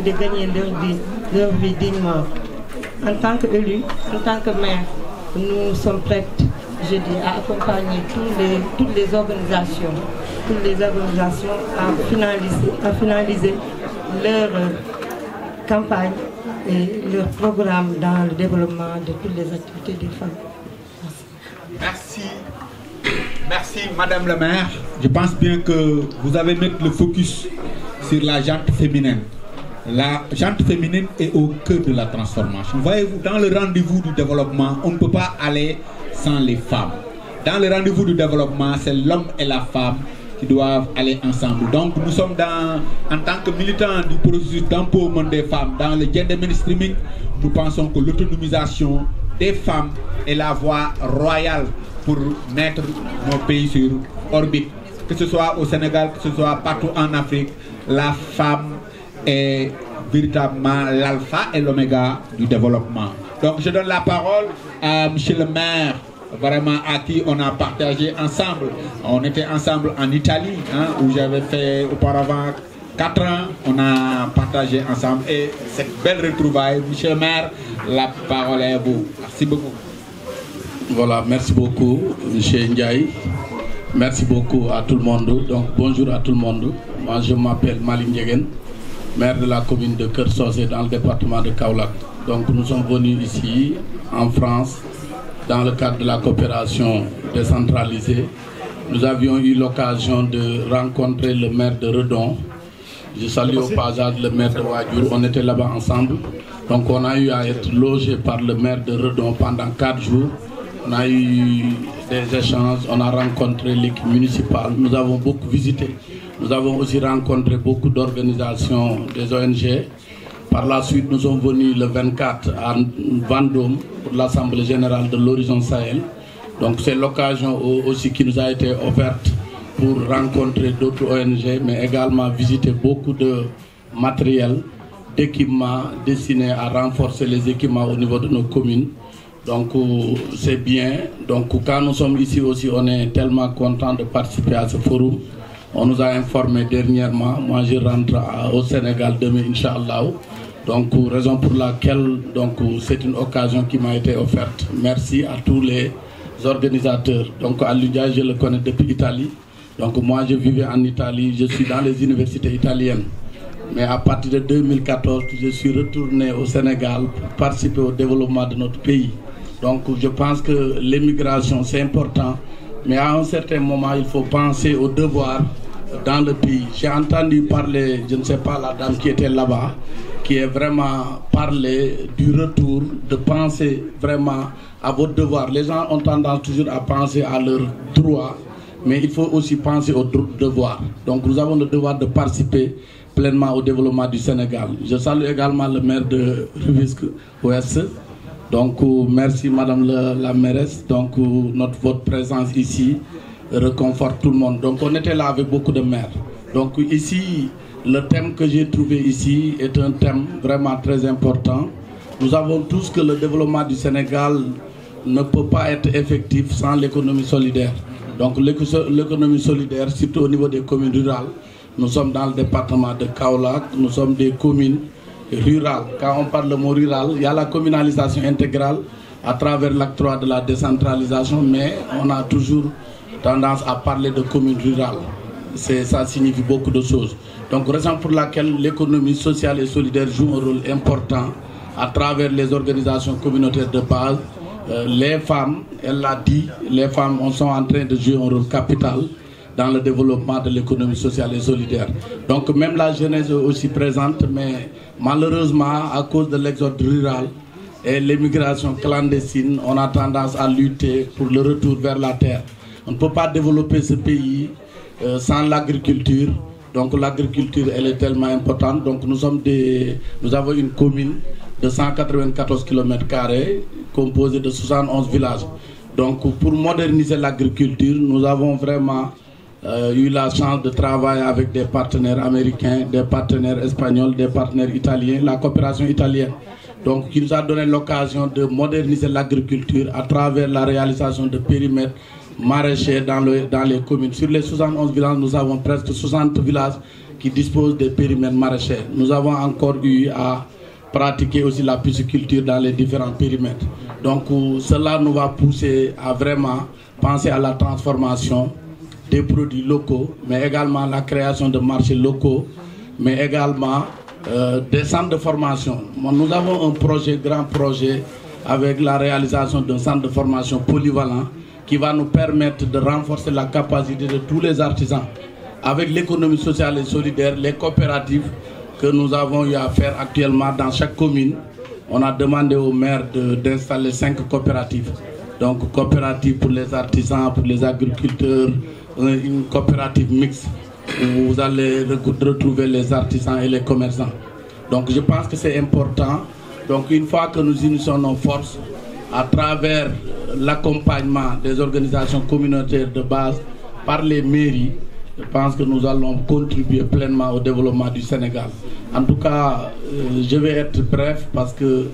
et de gagner leur vie dignement. En tant qu'élu, en tant que maire, nous sommes prêts, je dis, à accompagner toutes les organisations à finaliser leur campagne et leur programme dans le développement de toutes les activités des femmes. Merci. Merci Madame la maire. Je pense bien que vous avez mis le focus sur la gente féminine. La gente féminine est au cœur de la transformation. Voyez-vous, dans le rendez-vous du développement, on ne peut pas aller sans les femmes. Dans le rendez-vous du développement, c'est l'homme et la femme qui doivent aller ensemble. Donc nous sommes en tant que militants du processus d'empowerment des femmes, dans le gender mainstreaming, nous pensons que l'autonomisation des femmes est la voie royale pour mettre nos pays sur orbite. Que ce soit au Sénégal, que ce soit partout en Afrique, la femme est véritablement l'alpha et l'oméga du développement. Donc je donne la parole à monsieur le maire, vraiment à qui on a partagé ensemble. On était ensemble en Italie, où j'avais fait auparavant 4 ans, on a partagé ensemble. Et cette belle retrouvaille, monsieur le maire, la parole est à vous. Merci beaucoup. Voilà, merci beaucoup, monsieur Ndiaye. Merci beaucoup à tout le monde. Donc bonjour à tout le monde. Moi je m'appelle Malik Ndiegen, maire de la commune de Keur-Socé dans le département de Kaolack. Donc nous sommes venus ici en France dans le cadre de la coopération décentralisée. Nous avions eu l'occasion de rencontrer le maire de Redon. Je salue au passage le maire de Wadjour. On était là-bas ensemble. Donc on a eu à être logé par le maire de Redon pendant 4 jours. On a eu des échanges, on a rencontré l'équipe municipale, nous avons beaucoup visité. Nous avons aussi rencontré beaucoup d'organisations des ONG. Par la suite, nous sommes venus le 24 à Vendôme pour l'Assemblée générale de l'Horizon Sahel. Donc c'est l'occasion aussi qui nous a été offerte pour rencontrer d'autres ONG, mais également visiter beaucoup de matériel, d'équipements destinés à renforcer les équipements au niveau de nos communes. Donc c'est bien. Donc quand nous sommes ici aussi, on est tellement content de participer à ce forum. On nous a informé dernièrement. Moi je rentre au Sénégal demain, Inch'Allah. Donc raison pour laquelle c'est une occasion qui m'a été offerte. Merci à tous les organisateurs. Donc Aludia, je le connais depuis l'Italie. Donc moi je vivais en Italie, je suis dans les universités italiennes. Mais à partir de 2014, je suis retourné au Sénégal pour participer au développement de notre pays. Donc je pense que l'émigration c'est important, mais à un certain moment il faut penser aux devoirs dans le pays. J'ai entendu parler, je ne sais pas, la dame qui était là-bas, qui est vraiment parlé du retour, de penser vraiment à vos devoirs. Les gens ont tendance toujours à penser à leurs droits, mais il faut aussi penser aux devoirs. Donc nous avons le devoir de participer pleinement au développement du Sénégal. Je salue également le maire de Rufisque Ouest. Donc merci madame la mairesse. Donc votre présence ici réconforte tout le monde. Donc on était là avec beaucoup de maires. Donc ici, le thème que j'ai trouvé ici est un thème vraiment très important. Nous avons tous que le développement du Sénégal ne peut pas être effectif sans l'économie solidaire. Donc l'économie solidaire, surtout au niveau des communes rurales. Nous sommes dans le département de Kaolack, nous sommes des communes rurales. Quand on parle de mot rural, il y a la communalisation intégrale à travers l'acte 3 de la décentralisation, mais on a toujours tendance à parler de communes rurales. Ça signifie beaucoup de choses. Donc, raison pour laquelle l'économie sociale et solidaire joue un rôle important à travers les organisations communautaires de base. Les femmes, elle l'a dit, les femmes sont en train de jouer un rôle capital dans le développement de l'économie sociale et solidaire. Donc même la jeunesse est aussi présente, mais malheureusement, à cause de l'exode rural et l'émigration clandestine, on a tendance à lutter pour le retour vers la terre. On ne peut pas développer ce pays sans l'agriculture. Donc l'agriculture, elle est tellement importante. Donc nous avons une commune de 194 km² composée de 71 villages. Donc pour moderniser l'agriculture, nous avons vraiment eu la chance de travailler avec des partenaires américains, des partenaires espagnols, des partenaires italiens, la coopération italienne. Donc qui nous a donné l'occasion de moderniser l'agriculture à travers la réalisation de périmètres maraîchers dans les communes. Sur les 71 villages, nous avons presque 60 villages qui disposent des périmètres maraîchers. Nous avons encore eu à pratiquer aussi la pisciculture dans les différents périmètres. Donc cela nous va pousser à vraiment penser à la transformation des produits locaux, mais également la création de marchés locaux, mais également des centres de formation. Nous avons un grand projet avec la réalisation d'un centre de formation polyvalent qui va nous permettre de renforcer la capacité de tous les artisans. Avec l'économie sociale et solidaire, les coopératives que nous avons eu à faire actuellement dans chaque commune, on a demandé au maire d'installer 5 coopératives. Donc coopérative pour les artisans, pour les agriculteurs, une coopérative mixte où vous allez retrouver les artisans et les commerçants. Donc je pense que c'est important. Donc une fois que nous unissons nos forces à travers l'accompagnement des organisations communautaires de base par les mairies, je pense que nous allons contribuer pleinement au développement du Sénégal. En tout cas, je vais être bref parce que